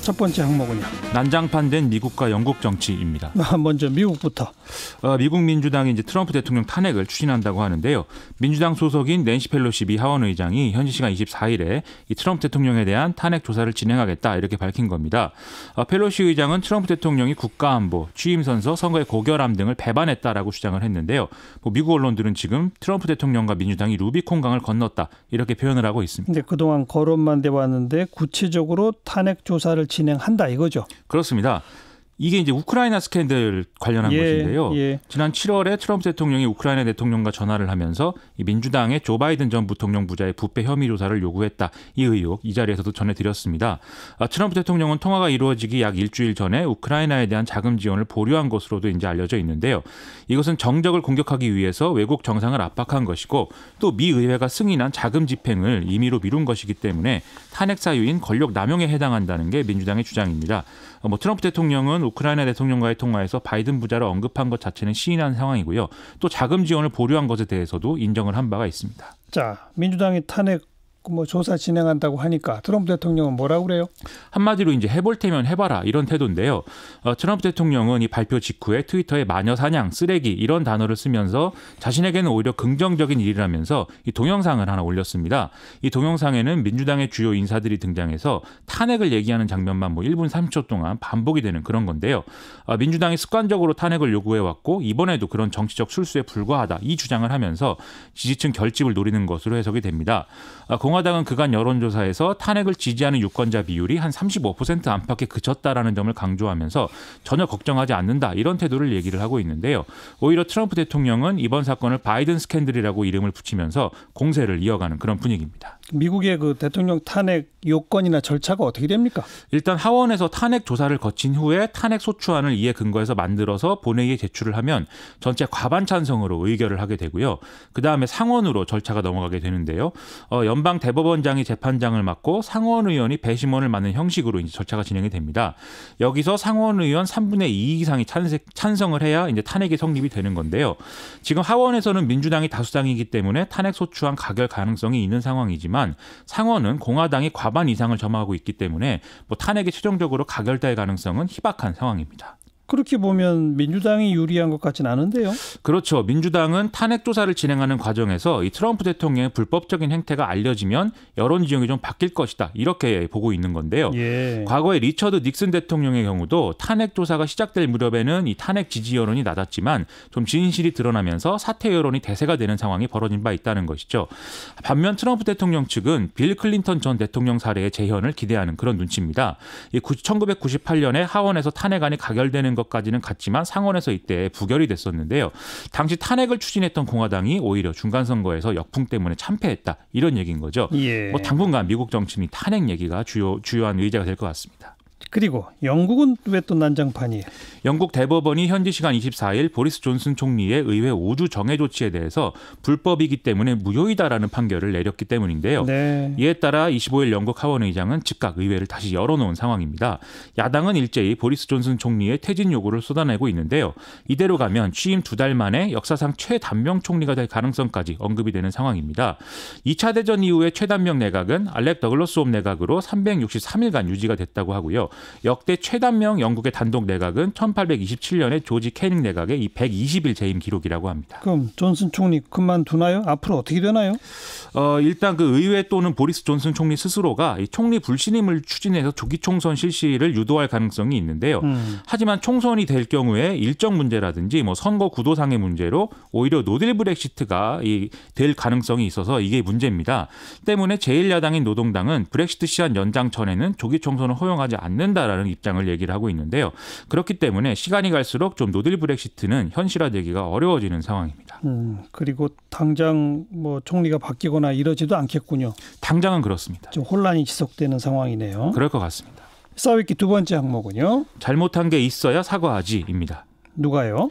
첫 번째 항목은요. 난장판된 미국과 영국 정치입니다. 먼저 미국부터. 미국 민주당이 이제 트럼프 대통령 탄핵을 추진한다고 하는데요. 민주당 소속인 낸시 펠로시 미 하원 의장이 현지 시간 24일에 이 트럼프 대통령에 대한 탄핵 조사를 진행하겠다 이렇게 밝힌 겁니다. 펠로시 의장은 트럼프 대통령이 국가안보, 취임 선서, 선거의 고결함 등을 배반했다라고 주장을 했는데요. 미국 언론들은 지금 트럼프 대통령과 민주당이 루비콘강을 건넜다 이렇게 표현을 하고 있습니다. 근데 그동안 거론만 돼 왔는데 구체적으로 탄핵 조사를 진행한다 이거죠. 그렇습니다. 이게 이제 우크라이나 스캔들 관련한 것인데요. 지난 7월에 트럼프 대통령이 우크라이나 대통령과 전화를 하면서 이 민주당의 조 바이든 전 부통령 부자의 부패 혐의 조사를 요구했다. 이 의혹 이 자리에서도 전해드렸습니다. 트럼프 대통령은 통화가 이루어지기 약 일주일 전에 우크라이나에 대한 자금 지원을 보류한 것으로도 이제 알려져 있는데요. 이것은 정적을 공격하기 위해서 외국 정상을 압박한 것이고 또 미 의회가 승인한 자금 집행을 임의로 미룬 것이기 때문에 탄핵 사유인 권력 남용에 해당한다는 게 민주당의 주장입니다. 트럼프 대통령은 우크라이나 대통령과의 통화에서 바이든 부자를 언급한 것 자체는 시인한 상황이고요. 또 자금 지원을 보류한 것에 대해서도 인정을 한 바가 있습니다. 자, 민주당이 탄핵 조사 진행한다고 하니까 트럼프 대통령은 뭐라고 그래요? 한마디로 이제 해볼 테면 해봐라 이런 태도인데요. 트럼프 대통령은 이 발표 직후에 트위터에 마녀 사냥, 쓰레기 이런 단어를 쓰면서 자신에게는 오히려 긍정적인 일이라면서 이 동영상을 하나 올렸습니다. 이 동영상에는 민주당의 주요 인사들이 등장해서 탄핵을 얘기하는 장면만 1분 30초 동안 반복이 되는 그런 건데요. 민주당이 습관적으로 탄핵을 요구해왔고 이번에도 그런 정치적 술수에 불과하다 이 주장을 하면서 지지층 결집을 노리는 것으로 해석이 됩니다. 공화당은 그간 여론조사에서 탄핵을 지지하는 유권자 비율이 한 35% 안팎에 그쳤다라는 점을 강조하면서 전혀 걱정하지 않는다 이런 태도를 얘기를 하고 있는데요. 오히려 트럼프 대통령은 이번 사건을 바이든 스캔들이라고 이름을 붙이면서 공세를 이어가는 그런 분위기입니다. 미국의 그 대통령 탄핵 요건이나 절차가 어떻게 됩니까? 일단 하원에서 탄핵 조사를 거친 후에 탄핵 소추안을 이에 근거해서 만들어서 본회의에 제출을 하면 전체 과반 찬성으로 의결을 하게 되고요. 그다음에 상원으로 절차가 넘어가게 되는데요. 연방 대법원장이 재판장을 맡고 상원 의원이 배심원을 맡는 형식으로 이제 절차가 진행이 됩니다. 여기서 상원 의원 3분의 2 이상이 찬성을 해야 이제 탄핵이 성립이 되는 건데요. 지금 하원에서는 민주당이 다수당이기 때문에 탄핵 소추안 가결 가능성이 있는 상황이지만 상원은 공화당이 과반 이상을 점하고 있기 때문에 탄핵이 최종적으로 가결될 가능성은 희박한 상황입니다. 그렇게 보면 민주당이 유리한 것 같지는 않은데요. 그렇죠. 민주당은 탄핵 조사를 진행하는 과정에서 이 트럼프 대통령의 불법적인 행태가 알려지면 여론 지형이 좀 바뀔 것이다. 이렇게 보고 있는 건데요. 과거에 리처드 닉슨 대통령의 경우도 탄핵 조사가 시작될 무렵에는 이 탄핵 지지 여론이 낮았지만 좀 진실이 드러나면서 사퇴 여론이 대세가 되는 상황이 벌어진 바 있다는 것이죠. 반면 트럼프 대통령 측은 빌 클린턴 전 대통령 사례의 재현을 기대하는 그런 눈치입니다. 1998년에 하원에서 탄핵안이 가결되는 것까지는 갔지만 상원에서 이때 부결이 됐었는데요. 당시 탄핵을 추진했던 공화당이 오히려 중간 선거에서 역풍 때문에 참패했다. 이런 얘기인 거죠. 당분간 미국 정치는 탄핵 얘기가 주요한 의제가 될 것 같습니다. 그리고 영국은 왜 또 난장판이에요? 영국 대법원이 현지 시간 24일 보리스 존슨 총리의 의회 5주 정해 조치에 대해서 불법이기 때문에 무효이다라는 판결을 내렸기 때문인데요. 이에 따라 25일 영국 하원 의장은 즉각 의회를 다시 열어놓은 상황입니다. 야당은 일제히 보리스 존슨 총리의 퇴진 요구를 쏟아내고 있는데요. 이대로 가면 취임 2달 만에 역사상 최단명 총리가 될 가능성까지 언급이 되는 상황입니다. 2차 대전 이후의 최단명 내각은 알렉 더글러스 홈 내각으로 363일간 유지가 됐다고 하고요. 역대 최단명 영국의 단독 내각은 1827년에 조지 캐닝 내각의 이 120일 재임 기록이라고 합니다. 그럼 존슨 총리 그만두나요? 앞으로 어떻게 되나요? 일단 그 의회 또는 보리스 존슨 총리 스스로가 이 총리 불신임을 추진해서 조기 총선 실시를 유도할 가능성이 있는데요. 하지만 총선이 될 경우에 일정 문제라든지 선거 구도상의 문제로 오히려 노딜 브렉시트가 될 가능성이 있어서 이게 문제입니다. 때문에 제1야당인 노동당은 브렉시트 시한 연장 전에는 조기 총선을 허용하지 않는다라는 입장을 얘기를 하고 있는데요. 그렇기 때문에 시간이 갈수록 좀 노딜 브렉시트는 현실화되기가 어려워지는 상황입니다. 그리고 당장 총리가 바뀌거나 이러지도 않겠군요. 당장은 그렇습니다. 좀 혼란이 지속되는 상황이네요. 그럴 것 같습니다. 싸움기 두 번째 항목은요. 잘못한 게 있어야 사과하지입니다. 누가요?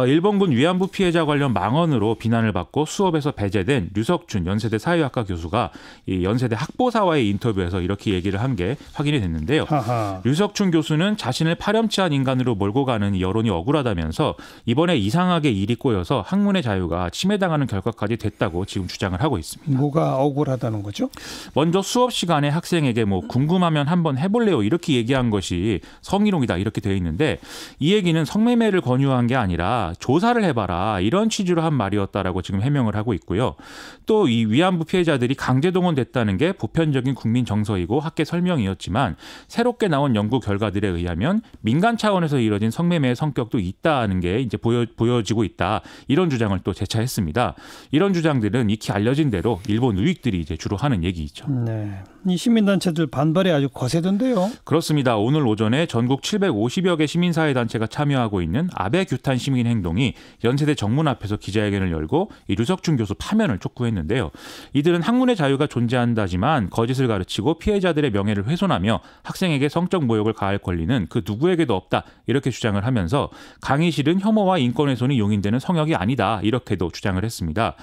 일본군 위안부 피해자 관련 망언으로 비난을 받고 수업에서 배제된 류석준 연세대 사회학과 교수가 이 연세대 학보사와의 인터뷰에서 이렇게 얘기를 한 게 확인이 됐는데요. 하하. 류석준 교수는 자신을 파렴치한 인간으로 몰고 가는 이 여론이 억울하다면서 이번에 이상하게 일이 꼬여서 학문의 자유가 침해당하는 결과까지 됐다고 지금 주장을 하고 있습니다. 뭐가 억울하다는 거죠? 먼저 수업 시간에 학생에게 뭐 궁금하면 한번 해볼래요 이렇게 얘기한 것이 성희롱이다 이렇게 되어 있는데 이 얘기는 성매매를 권유한 게 아니라 조사를 해봐라 이런 취지로 한 말이었다라고 지금 해명을 하고 있고요. 또 이 위안부 피해자들이 강제 동원됐다는 게 보편적인 국민 정서이고 학계 설명이었지만 새롭게 나온 연구 결과들에 의하면 민간 차원에서 이뤄진 성매매의 성격도 있다는 게 이제 보여지고 있다 이런 주장을 또 재차했습니다. 이런 주장들은 익히 알려진 대로 일본 우익들이 이제 주로 하는 얘기이죠. 네. 이 시민단체들 반발이 아주 거세던데요. 그렇습니다. 오늘 오전에 전국 750여 개 시민사회단체가 참여하고 있는 아베 규탄 시민행동이 연세대 정문 앞에서 기자회견을 열고 이 류석준 교수 파면을 촉구했는데요. 이들은 학문의 자유가 존재한다지만 거짓을 가르치고 피해자들의 명예를 훼손하며 학생에게 성적 모욕을 가할 권리는 그 누구에게도 없다 이렇게 주장을 하면서 강의실은 혐오와 인권훼손이 용인되는 성역이 아니다 이렇게도 주장을 했습니다.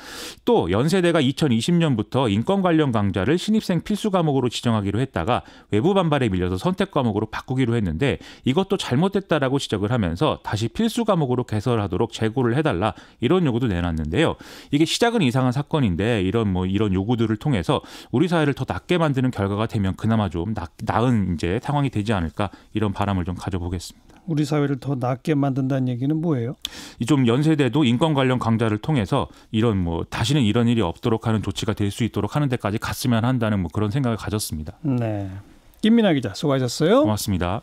또 연세대가 2020년부터 인권 관련 강좌를 신입생 필수 과목으로 지정하기로 했다가 외부 반발에 밀려서 선택 과목으로 바꾸기로 했는데 이것도 잘못됐다라고 지적을 하면서 다시 필수 과목으로 개설하도록 재고를 해달라 이런 요구도 내놨는데요. 이게 시작은 이상한 사건인데 이런 요구들을 통해서 우리 사회를 더 낫게 만드는 결과가 되면 그나마 좀 나은 이제 상황이 되지 않을까 이런 바람을 좀 가져보겠습니다. 우리 사회를 더 낫게 만든다는 얘기는 뭐예요? 좀 연세대도 인권 관련 강좌를 통해서 이런 다시는 이런 일이 없도록 하는 조치가 될 수 있도록 하는 데까지 갔으면 한다는 그런 생각을 가졌습니다. 네. 김민하 기자 수고하셨어요. 고맙습니다.